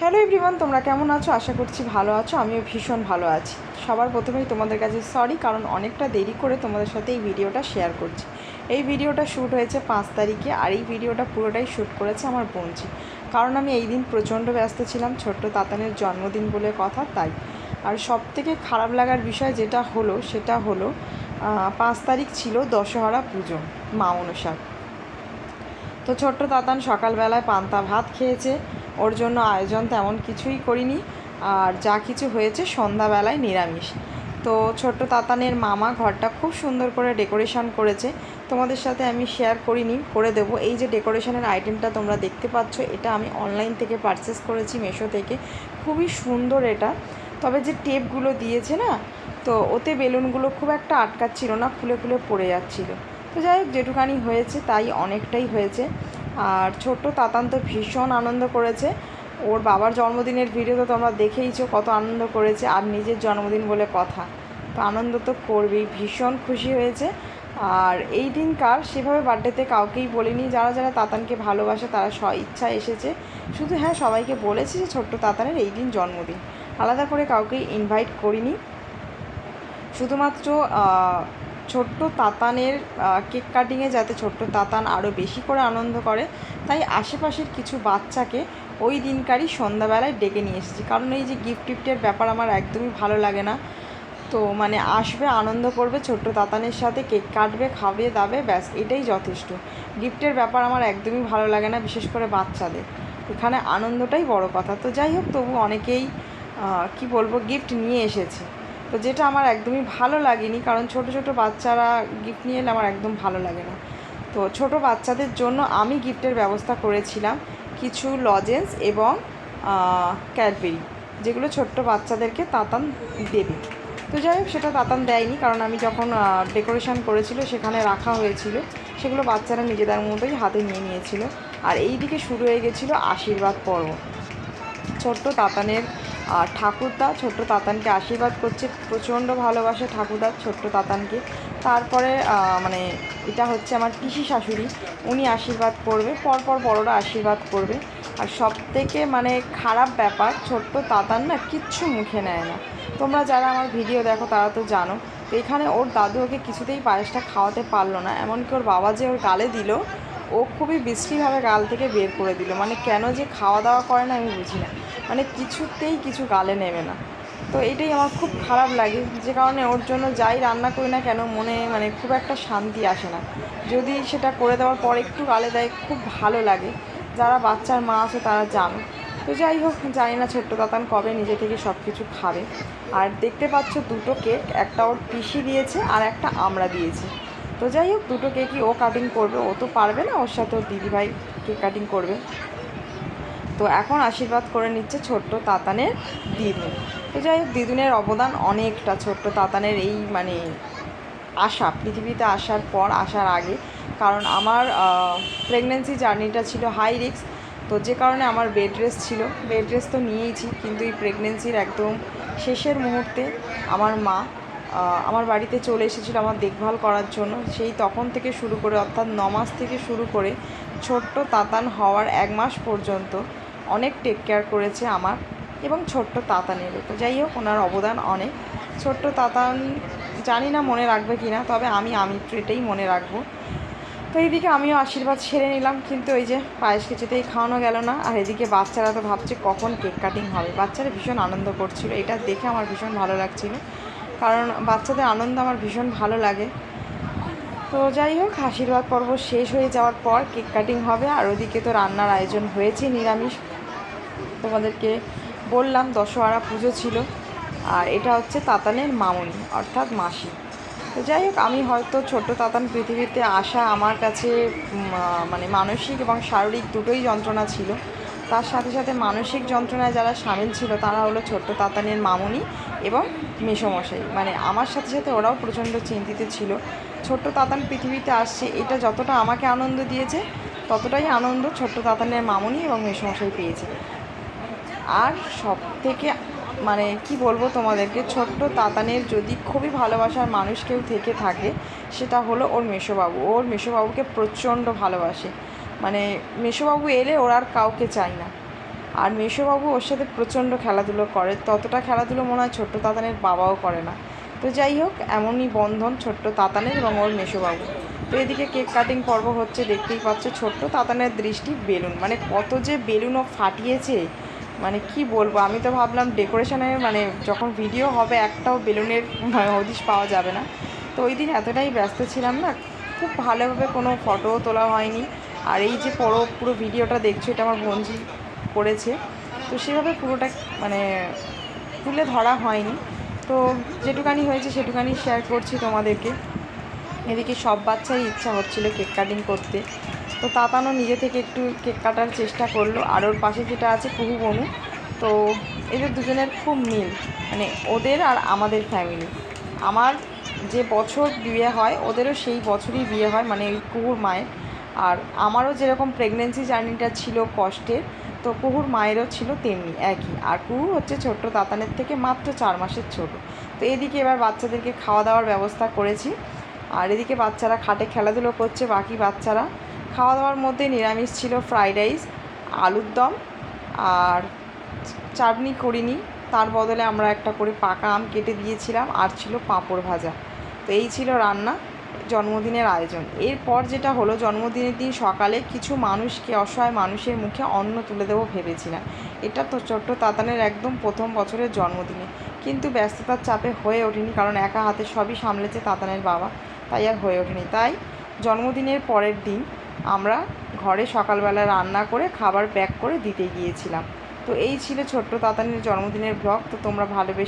Hello everyone, তোমরা কেমন আছো? আশা করছি ভালো আছো। আমিও ভীষণ ভালো আছি। সবার প্রথমেই তোমাদের কাছে সরি, কারণ অনেকটা দেরি করে তোমাদের সাথে এই ভিডিওটা শেয়ার করছি। এই ভিডিওটা শ্যুট হয়েছে 5 তারিখে, আর এই ভিডিওটা পুরোটাই শ্যুট করেছে আমার বোনজি। কারণ আমি এই দিন প্রচণ্ড ব্যস্ত ছিলাম, ছোট্ট তাতানের জন্মদিন বলে কথা, তাই। আর সবথেকে খারাপ লাগার বিষয় যেটা হলো সেটা হলো 5 তারিখ ছিল দশহরা পুজো, মা মনসার। তো ছোট্ট তাতান সকালবেলায় পান্তা ভাত খেয়েছে, ওর জন্য আয়োজন তেমন কিছুই করিনি। আর যা কিছু হয়েছে সন্ধ্যাবেলায় নিরামিষ। তো ছোট্ট তাতানের মামা ঘরটা খুব সুন্দর করে ডেকোরেশন করেছে, তোমাদের সাথে আমি শেয়ার করিনি, করে দেব। এই যে ডেকোরেশনের আইটেমটা তোমরা দেখতে পাচ্ছ, এটা আমি অনলাইন থেকে পারচেস করেছি, মিশো থেকে। খুবই সুন্দর এটা। তবে যে টেপগুলো দিয়েছে না, তো ওতে বেলুনগুলো খুব একটা আটকাচ্ছিল না, খুলে খুলে পড়ে যাচ্ছিলো। তো যাই হোক, যেটুকানি হয়েছে তাই অনেকটাই হয়েছে। আর ছোট্ট তাতান তো ভীষণ আনন্দ করেছে। ওর বাবার জন্মদিনের ভিডিও তো তোমরা দেখেইছো কত আনন্দ করেছে, আর নিজের জন্মদিন বলে কথা, তো আনন্দ তো করবেই, ভীষণ খুশি হয়েছে। আর এই দিনকার সেভাবে বার্থডেতে কাউকেই বলিনি, যারা যারা তাতানকে ভালোবাসে তারা ইচ্ছা এসেছে। শুধু হ্যাঁ, সবাইকে বলেছি যে ছোট্ট তাতানের এই দিন জন্মদিন, আলাদা করে কাউকেই ইনভাইট করিনি। শুধুমাত্র ছোট্ট তাতানের কেক কাটিংয়ে যাতে ছোট্ট তাতান আরও বেশি করে আনন্দ করে, তাই আশেপাশের কিছু বাচ্চাকে ওই দিনকারই সন্ধ্যাবেলায় ডেকে নিয়ে এসেছি। কারণ এই যে গিফট টিফটের ব্যাপার আমার একদমই ভালো লাগে না। তো মানে আসবে, আনন্দ করবে, ছোট্ট তাতানের সাথে কেক কাটবে, খাবে দাবে, ব্যাস এটাই যথেষ্ট। গিফটের ব্যাপার আমার একদমই ভালো লাগে না, বিশেষ করে বাচ্চাদের। এখানে আনন্দটাই বড় কথা। তো যাই হোক, তবু অনেকেই কি বলবো, গিফট নিয়ে এসেছে। তো যেটা আমার একদমই ভালো লাগেনি, কারণ ছোট ছোট বাচ্চারা গিফট নিয়ে এলে আমার একদম ভালো লাগে না। তো ছোট বাচ্চাদের জন্য আমি গিফটের ব্যবস্থা করেছিলাম কিছু লজেন্স এবং ক্যাডবেরি, যেগুলো ছোট্ট বাচ্চাদেরকে তাতান দেবে। তো যাই হোক, সেটা তাতান দেয়নি, কারণ আমি যখন ডেকোরেশন করেছিল সেখানে রাখা হয়েছিল, সেগুলো বাচ্চারা নিজেদের মতোই হাতে নিয়ে নিয়েছিল। আর এই দিকে শুরু হয়ে গেছিলো আশীর্বাদ পর্ব। ছোট্ট তাতানের ঠাকুরদা ছোট্ট তাতানকে আশীর্বাদ করছে, প্রচণ্ড ভালোবাসে ঠাকুরদা ছোট্ট তাতানকে। তারপরে মানে এটা হচ্ছে আমার পিসি শাশুড়ি, উনি আশীর্বাদ করবে, পরপর বড়রা আশীর্বাদ করবে। আর সবথেকে মানে খারাপ ব্যাপার, ছোট্ট তাতান না কিচ্ছু মুখে নেয় না। তোমরা যারা আমার ভিডিও দেখো তারা তো জানো। তো এখানে ওর দাদু ওকে কিছুতেই পায়েসটা খাওয়াতে পারলো না, এমনকি ওর বাবা যে ওর গালে দিল, ও খুবই বিশ্রীভাবে গাল থেকে বের করে দিল। মানে কেন যে খাওয়া দাওয়া করে না আমি বুঝি না, মানে কিছুতেই কিছু গালে নেবে না। তো এটাই আমার খুব খারাপ লাগে, যে কারণে ওর জন্য যাই রান্না করি না কেন মনে মানে খুব একটা শান্তি আসে না। যদি সেটা করে দেওয়ার পর একটু গালে দেয়, খুব ভালো লাগে। যারা বাচ্চার মা আছে তারা জানো। তো যাই হোক, জানি না ছোট্ট তাতান কবে নিজে থেকে সব কিছু খাবে। আর দেখতে পাচ্ছ দুটো কেক, একটা ওর পিসি দিয়েছে আর একটা আমরা দিয়েছি। তো যাই হোক, দুটো কেকই ও কাটিং করবে, ও তো পারবে না, ওর সাথে ওর দিদিভাই কেক কাটিং করবে। তো এখন আশীর্বাদ করে নিচ্ছে ছোট্ট তাতানের দিদুন। তো যাই হোক, দিদুনের অবদান অনেকটা ছোট্ট তাতানের এই মানে আসা, পৃথিবীতে আসার পর, আসার আগে। কারণ আমার প্রেগনেন্সি জার্নিটা ছিল হাই রিস্ক, তো যে কারণে আমার বেড রেস্ট ছিল। বেড রেস্ট তো নিয়েইছি, কিন্তু এই প্রেগনেন্সির একদম শেষের মুহূর্তে আমার মা আমার বাড়িতে চলে এসেছিলো আমার দেখভাল করার জন্য। সেই তখন থেকে শুরু করে, অর্থাৎ 9 মাস থেকে শুরু করে ছোট্ট তাতান হওয়ার 1 মাস পর্যন্ত অনেক টেক কেয়ার করেছে আমার এবং ছোট্ট তাতানেরও। তো যাই হোক, ওনার অবদান অনেক। ছোট্ট তাতান জানি না মনে রাখবে কি না, তবে আমি এটাই মনে রাখবো। তো এইদিকে আমিও আশীর্বাদ সেরে নিলাম, কিন্তু ওই যে পায়েস কিছুতেই খাওয়ানো গেল না। আর এদিকে বাচ্চারা তো ভাবছে কখন কেক কাটিং হবে। বাচ্চারা ভীষণ আনন্দ করছিল, এটা দেখে আমার ভীষণ ভালো লাগছিল, কারণ বাচ্চাদের আনন্দ আমার ভীষণ ভালো লাগে। তো যাই হোক, আশীর্বাদ পর্ব শেষ হয়ে যাওয়ার পর কেক কাটিং হবে। আর ওদিকে তো রান্নার আয়োজন হয়েছে নিরামিষ, তোমাদেরকে বললাম দশহরা পুজো ছিল। আর এটা হচ্ছে তাতানের মামনি, অর্থাৎ মাসি। তো যাই হোক, আমি হয়তো ছোট্ট তাতান পৃথিবীতে আসা আমার কাছে মানে মানসিক এবং শারীরিক দুটোই যন্ত্রণা ছিল। তার সাথে সাথে মানসিক যন্ত্রণায় যারা সামিল ছিল তারা হলো ছোট্ট তাতানের মামনি এবং মেসোমশাই। মানে আমার সাথে সাথে ওরাও প্রচণ্ড চিন্তিত ছিল। ছোট্ট তাতান পৃথিবীতে আসছে, এটা যতটা আমাকে আনন্দ দিয়েছে, ততটাই আনন্দ ছোট্ট তাতানের মামনি এবং মেসোমশাই পেয়েছে। আর সব থেকে মানে কি বলবো তোমাদেরকে, ছোট্ট তাতানের যদি খুবই ভালোবাসার মানুষ কেউ থেকে থাকে, সেটা হলো ওর মেসোবাবু। ওর মেসোবাবুকে প্রচণ্ড ভালোবাসে, মানে মেসোবাবু এলে ওর আর কাউকে চায় না। আর মেসোবাবু ওর সাথে প্রচণ্ড খেলাধুলো করে, ততটা খেলাধুলো মনে হয় ছোট্ট তাতানের বাবাও করে না। তো যাই হোক, এমনই বন্ধন ছোট্ট তাতানের এবং ওর মেসোবাবু। তো এদিকে কেক কাটিং পর্ব হচ্ছে, দেখতেই পাচ্ছ। ছোট্ট তাতানের দৃষ্টি বেলুন, মানে কত যে বেলুন ও ফাটিয়েছে, মানে কি বলবো। আমি তো ভাবলাম ডেকোরেশনের মানে যখন ভিডিও হবে একটাও বেলুনের হদিশ পাওয়া যাবে না। তো ওই দিন এতটাই ব্যস্ত ছিলাম না, খুব ভালোভাবে কোনো ফটোও তোলা হয়নি। আর এই যে পুরো ভিডিওটা দেখছো, এটা আমার বোনজি করেছে, তো সেভাবে পুরোটা মানে তুলে ধরা হয়নি। তো যেটুকানি হয়েছে সেটুকানি শেয়ার করছি তোমাদেরকে। এদিকে সব বাচ্চারই ইচ্ছা হচ্ছিলো কেক কাটিং করতে, তো তাতানও নিজে থেকে একটু কেক কাটার চেষ্টা করলো। আর ওর পাশে যেটা আছে কুহু বনু, তো এদের দুজনের খুব মিল, মানে ওদের আর আমাদের ফ্যামিলি। আমার যে বছর বিয়ে হয় ওদেরও সেই বছরই বিয়ে হয়, মানে ওই কুহুর মায়ের। আর আমারও যেরকম প্রেগনেন্সি জার্নিটা ছিল কষ্টের, তো কুহুর মায়েরও ছিল তেমনি একই। আর কুহু হচ্ছে ছোট্ট তাতানের থেকে মাত্র 4 মাসের ছোট। তো এদিকে এবার বাচ্চাদেরকে খাওয়া দাওয়ার ব্যবস্থা করেছি। আর এদিকে বাচ্চারা খাটে খেলাধুলো করছে, বাকি বাচ্চারা। খাওয়া দাওয়ার মধ্যে নিরামিষ ছিল ফ্রাইড রাইস, আলুর দম, আর চাটনি করিনি, তার বদলে আমরা একটা করে পাকা আম কেটে দিয়েছিলাম, আর ছিল পাঁপড় ভাজা। তো এই ছিল রান্না, জন্মদিনের আয়োজন। এরপর যেটা হলো, জন্মদিনের দিন সকালে কিছু মানুষকে, অসহায় মানুষের মুখে অন্ন তুলে দেবো ভেবেছিলাম। এটা তো ছোট্ট তাতানের একদম প্রথম বছরের জন্মদিনে, কিন্তু ব্যস্ততার চাপে হয়ে ওঠেনি, কারণ একা হাতে সবই সামলেছে তাতানের বাবা, তাই আর হয়ে ওঠেনি। তাই জন্মদিনের পরের দিন আমরা ঘরে সকালবেলা রান্না করে খাবার প্যাক করে দিতে গিয়েছিলাম। তো এই ছিল ছোট্ট তাতানের জন্মদিনের ব্লগ। তো তোমরা ভালোবেসে